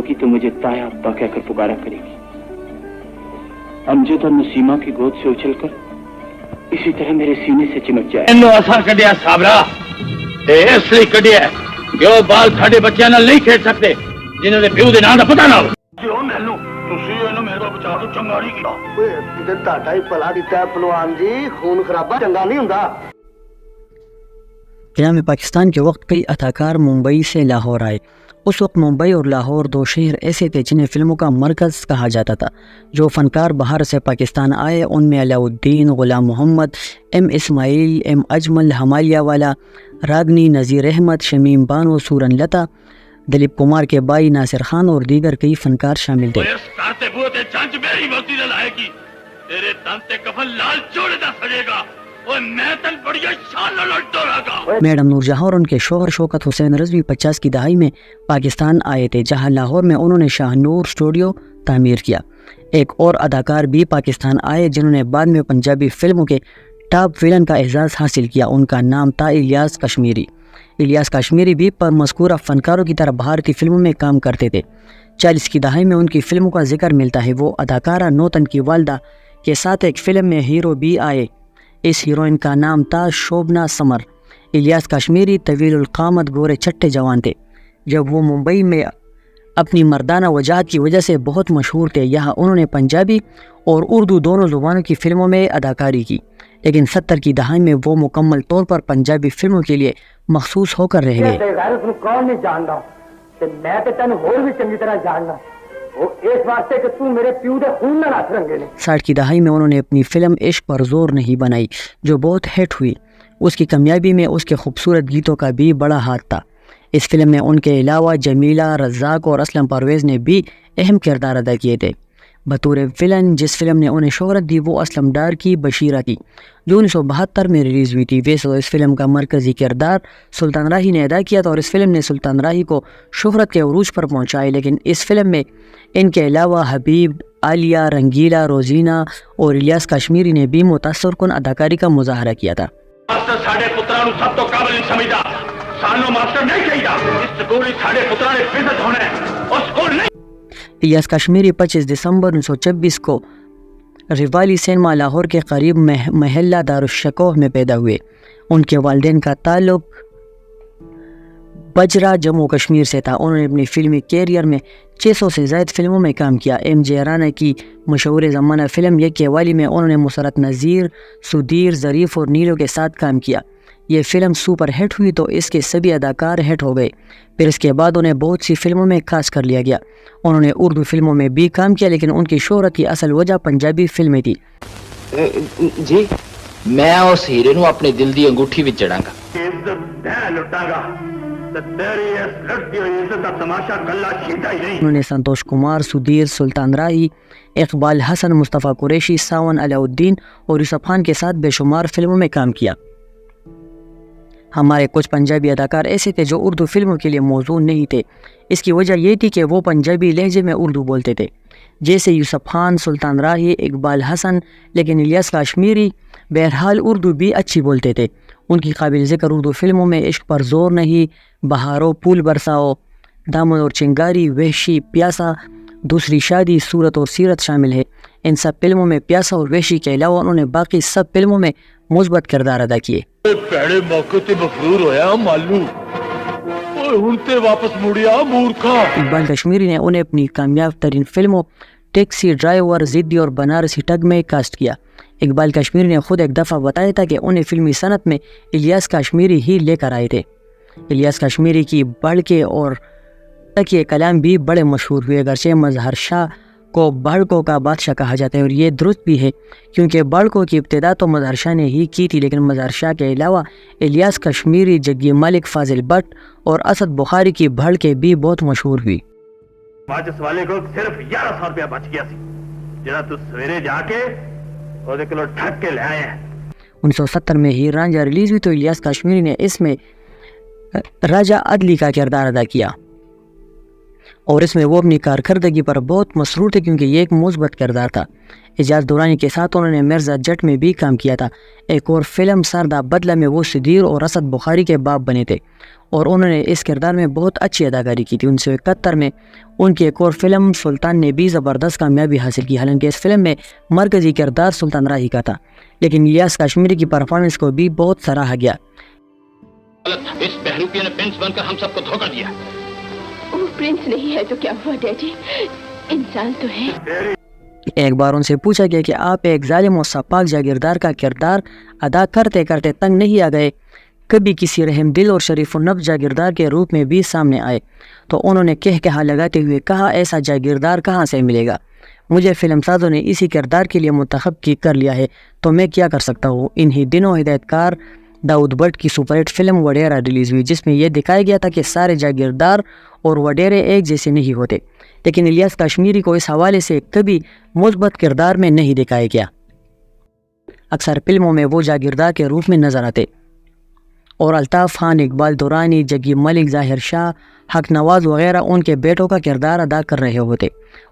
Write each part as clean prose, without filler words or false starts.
होगी तो मुझे ताया अब्बा कहकर पुकारा करेगी। अमजद और नसीमा की गोद से उछलकर इसी तरह मेरे सीने से चिमट जाए। इन्नो असा कढ़िया साबरा ते इसलिए कढ़िया जो बाल साडे बच्चों नाल नहीं खेड सकते जिन्हां दे प्यो दे नाम दा पता ना हो। जो मैनू तुसी इन्हू मेरे तो बचा दो, चंगा नहीं कीता। ओए ते ताड़ा ही भला दिता पहलवान जी, खून खराबा चंगा नहीं हुंदा। क़याम पाकिस्तान के वक्त कई अदाकार मुंबई से लाहौर आए। उस वक्त मुंबई और लाहौर दो शहर ऐसे थे जिन्हें फ़िल्मों का मरकज़ कहा जाता था। जो फ़नकार बाहर से पाकिस्तान आए उनमें अलाउद्दीन, ग़ुलाम मोहम्मद, एम इस्माइल, एम अजमल, हमालिया वाला, रागनी, नज़ीर अहमद, शमीम बानो, सूरन लता, दिलीप कुमार के भाई नासिर खान और दीगर कई फ़नकार शामिल थे। मैडम नूरजहां और उनके शौहर शौकत हुसैन रज़वी 50 की दहाई में पाकिस्तान आए थे, जहां लाहौर में उन्होंने शाहनूर स्टूडियो तामीर किया। एक और अदाकार भी पाकिस्तान आए जिन्होंने बाद में पंजाबी फिल्मों के टॉप विलन का एजाज़ हासिल किया। उनका नाम था इलियास कश्मीरी। इलियास कश्मीरी भी पर मज़कूरा फ़नकारों की तरह भारतीय फिल्मों में काम करते थे। 40 की दहाई में उनकी फ़िल्मों का जिक्र मिलता है। वो अदाकारा नौतन की वालदा के साथ एक फ़िल्म में हीरो भी आए। इस हीरोइन का नाम था शोभना समर। इलियास कश्मीरी तवीलुल क़ामत गोरे छट्टे जवान थे। जब वो मुंबई में अपनी मर्दाना वजाहत की वजह से बहुत मशहूर थे। यहाँ उन्होंने पंजाबी और उर्दू दोनों ज़ुबानों की फ़िल्मों में अदाकारी की, लेकिन 70 की दहाई में वो मुकम्मल तौर पर पंजाबी फिल्मों के लिए मखसूस होकर रह गए। 60 की दहाई में उन्होंने अपनी फ़िल्म इश्क पर जोर नहीं बनाई जो बहुत हिट हुई। उसकी कामयाबी में उसके खूबसूरत गीतों का भी बड़ा हाथ था। इस फिल्म में उनके अलावा जमीला, रज़ाक और असलम परवेज़ ने भी अहम किरदार अदा किए थे। बतौर विलन जिस फिल्म ने उन्हें शोहरत दी वो असलम डार की बशीरा थी, जो 1972 में रिलीज़ हुई थी। वैसे इस फिल्म का मरकज़ी किरदार सुल्तान राही ने अदा किया था और इस फिल्म ने सुल्तान राही को शोहरत के उरूज पर पहुंचाई। लेकिन इस फिल्म में इनके अलावा हबीब, आलिया, रंगीला, रोजीना और इलियास कश्मीरी ने भी मुतासरकुन अदाकारी का मुजाहरा किया था। इलियास कश्मीरी 25 दिसंबर 1926 को रिवाली सिनेमा लाहौर के करीब महल्ला दारुश्शकोह में पैदा हुए। उनके वालिदैन का ताल्लुक बजरा जम्मू कश्मीर से था। उन्होंने अपनी फिल्मी कैरियर में 600 से ज़ायद फिल्मों में काम किया। एम जे राना की मशहूर ज़माना फ़िल्म ये केवाली में उन्होंने मुसरत नज़ीर, सुधीर, ज़रीफ़ और नीलो के साथ काम किया। ये फ़िल्म सुपर हिट हुई तो इसके सभी अदाकार हिट हो गए। फिर इसके बाद उन्हें बहुत सी फिल्मों में खास कर लिया गया। उन्होंने उर्दू फिल्मों में भी काम किया, लेकिन उनकी शोहरत की असल वजह पंजाबी फिल्में थी। जी मैं उस हीरे नूं अपने दिल दी अंगूठी विच जड़ांगा। उन्होंने संतोष कुमार, सुधीर, सुल्तान राही, इकबाल हसन, मुस्तफ़ा कुरैशी, सावन अलाउद्दीन और यूसुफ खान के साथ बेशुमार फिल्मों में काम किया। हमारे कुछ पंजाबी अदाकार ऐसे थे जो उर्दू फिल्मों के लिए मौजूद नहीं थे। इसकी वजह ये थी कि वो पंजाबी लहजे में उर्दू बोलते थे, जैसे यूसुफ खान, सुल्तान राही, इकबाल हसन। लेकिन इलियास कश्मीरी बहरहाल उर्दू भी अच्छी बोलते थे। उनकी काबिल ज़िक्र उर्दू फिल्मों में इश्क पर जोर नहीं, बहारो, फूल बरसाओ, दामन और चिंगारी, वहशी, प्यासा, दूसरी शादी, सूरत और सीरत शामिल है। इन सब फिल्मों में प्यासा और वहशी के अलावा उन्होंने बाकी सब फिल्मों में मुस्बत किरदार अदा किए। इकबाल कश्मीरी ने उन्हें अपनी कामयाब तरीन फिल्मों टैक्सी ड्राइवर, ज़िद्दी और बनारसी ठग में कास्ट किया। इकबाल कश्मीरी ने खुद एक दफ़ा बताया था कि उन्हें फिल्मी सनत में इलियास कश्मीरी ही लेकर आए थे। इलियास कश्मीरी की बड़के और तकिए कलाम भी बड़े मशहूर हुए। अगरचे मजहर शाह को बड़कों का बादशाह कहा जाता है और ये दुरुस्त भी है, क्योंकि बड़कों की इब्तिदा तो मजहर शाह ने ही की थी। लेकिन मजहर शाह के अलावा इलियास कश्मीरी, जग्गी मलिक, फाजिल भट्ट और असद बुखारी की भड़के भी बहुत मशहूर हुई। वाले को सिर्फ 1100 रुपया बच गया जरा तू सवेरे जाके और किलो ठग के ले आए। 1970 में हीर रांझा रिलीज हुई तो इलियास कश्मीरी ने इसमें राजा अदली का किरदार अदा किया और इसमें वो अपनी कारकर्दगी पर बहुत मसरूर थे, क्योंकि ये एक मुस्बत किरदार था। एजाज दुरानी के साथ उन्होंने मिर्ज़ा जट में भी काम किया था। एक और फिल्म सरदा बदला में वो सुधीर और असद बुखारी के बाप बने थे। اور انہوں نے اس کردار میں بہت اچھی اداکاری کی تھی۔ 1971 میں ان کی ایک اور فلم سلطان نے بھی زبردست کامیابی حاصل کی، حالانکہ اس فلم میں مرکزی کردار سلطان راہی کا تھا، لیکن الیاس کشمیری کی پرفارمنس کو بھی بہت سراہا گیا۔ اس بہروپی نے پرنس بن کر ہم سب کو دھوکہ دیا۔ وہ پرنس نہیں ہے تو کیا ہوا ڈیڈی، انسان تو ہے۔ ایک بار ان سے پوچھا گیا کہ آپ ایک ظالم و سپاک جاگیردار کا کردار ادا کرتے کرتے تنگ نہیں آ گئے، کبھی کسی رحم دل اور شریف النفس جاگیردار کے روپ میں بھی سامنے آئے؟ تو انہوں نے کہا لگاتے ہوئے کہا، ایسا جاگیردار کہاں سے ملے گا؟ مجھے فلم سازوں نے اسی کردار کے لیے منتخب کر لیا ہے، تو میں کیا کر سکتا ہوں؟ انہی دنوں ہدایت کار داؤد بٹ کی سپر ہٹ فلم وڈیرا ریلیز ہوئی، جس میں یہ دکھایا گیا تھا کہ سارے جاگیردار اور وڈیرے ایک جیسے نہیں ہوتے، لیکن الیاس کشمیری کو اس حوالے سے کبھی مثبت کردار میں نہیں دکھایا گیا، اکثر فلموں میں وہ جاگیردار کے روپ میں نظر آتے، اور الطاف خان، اقبال دورانی، جگی ملک، ظاہر شاہ، حق نواز وغیرہ ان کے بیٹوں کا کردار ادا کر رہے ہوتے،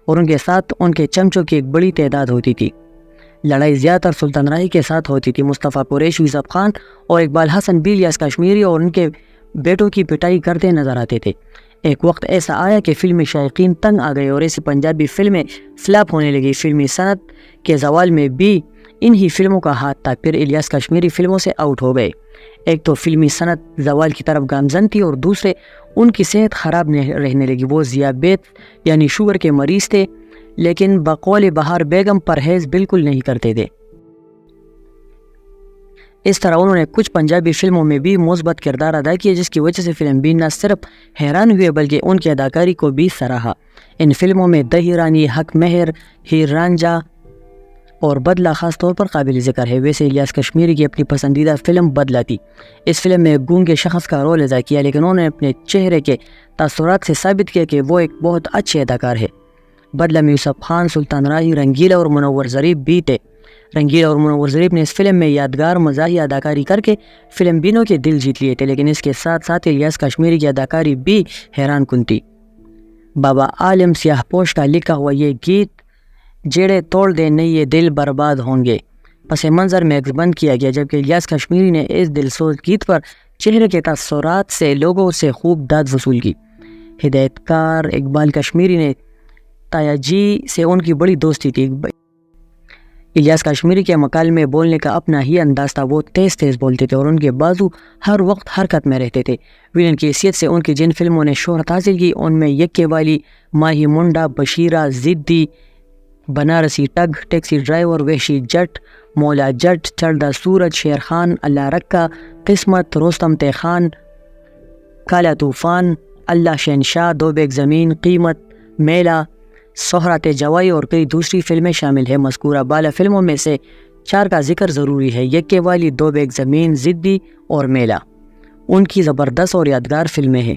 اور ان کے ساتھ ان کے چمچوں کی ایک بڑی تعداد ہوتی تھی۔ لڑائی زیادہ تر سلطان راہی کے ساتھ ہوتی تھی۔ مصطفیٰ قریشی، یوسف خان اور اقبال حسن بھی الیاس کشمیری اور ان کے بیٹوں کی پٹائی کرتے نظر آتے تھے۔ ایک وقت ایسا آیا کہ فلمی شائقین تنگ آ گئے اور ایسی پنجابی فلمیں فلاپ ہونے لگی۔ فلمی صنعت کے زوال میں بھی انہی فلموں کا ہاتھ تھا، پھر الیاس کشمیری فلموں سے آؤٹ ہو گئے۔ ایک تو فلمی صنعت زوال کی طرف گامزن تھی، اور دوسرے ان کی صحت خراب رہنے لگی۔ وہ ذیابیط یعنی شوگر کے مریض تھے، لیکن بقول بہار بیگم پرہیز بالکل نہیں کرتے تھے۔ اس طرح انہوں نے کچھ پنجابی فلموں میں بھی مثبت کردار ادا کیے، جس کی وجہ سے فلم بھی نہ صرف حیران ہوئے بلکہ ان کی اداکاری کو بھی سراہا۔ ان فلموں میں دہی رانی، حق مہر، ہیر رانجھا اور بدلہ خاص طور پر قابل ذکر ہے۔ ویسے الیاس کشمیری کی اپنی پسندیدہ فلم بدلہ تھی۔ اس فلم میں گونگے شخص کا رول ادا کیا، لیکن انہوں نے اپنے چہرے کے تاثرات سے ثابت کیا کہ وہ ایک بہت اچھے اداکار ہے۔ بدلہ میں یوسف خان، سلطان راہی، رنگیلا اور منور ظریف بھی تھے۔ رنگیلا اور منور ظریف نے اس فلم میں یادگار مزاحیہ اداکاری کر کے فلم بینوں کے دل جیت لیے تھے، لیکن اس کے ساتھ ساتھ الیاس کشمیری کی اداکاری بھی حیران کن تھی۔ بابا عالم سیاہ پوش کا لکھا ہوا یہ گیت جیڑے توڑ دے نہیں یہ دل برباد ہوں گے پس منظر میں بند کیا گیا، جبکہ الیاس کشمیری نے اس دلسوز گیت پر چہرے کے تاثرات سے لوگوں سے خوب داد وصول کی۔ ہدایت کار اقبال کشمیری نے تایا جی سے ان کی بڑی دوستی تھی۔ الیاس کشمیری کے مکالمے بولنے کا اپنا ہی انداز تھا، وہ تیز تیز بولتے تھے اور ان کے بازو ہر وقت حرکت میں رہتے تھے۔ ویلن کی حیثیت سے ان کی جن فلموں نے شہرت حاصل کی ان میں یکے والی، ماہی منڈا، Bashira, ضدی، Banarasi tug, taxi driver, وحشی جٹ، مولا جٹ، چڑھدا سورج، شیر خان، اللہ رکھا، قسمت، رستم تے خان، کالا طوفان، اللہ شہنشاہ، دو بیگ زمین، قیمت، میلہ، سہرات جوائی اور کئی دوسری فلمیں شامل ہیں۔ مذکورہ بالا فلموں میں سے 4 کا ذکر ضروری ہے: یکے والی، دو بیگ زمین، ضدی اور میلہ۔ ان کی زبردست اور یادگار فلمیں ہیں۔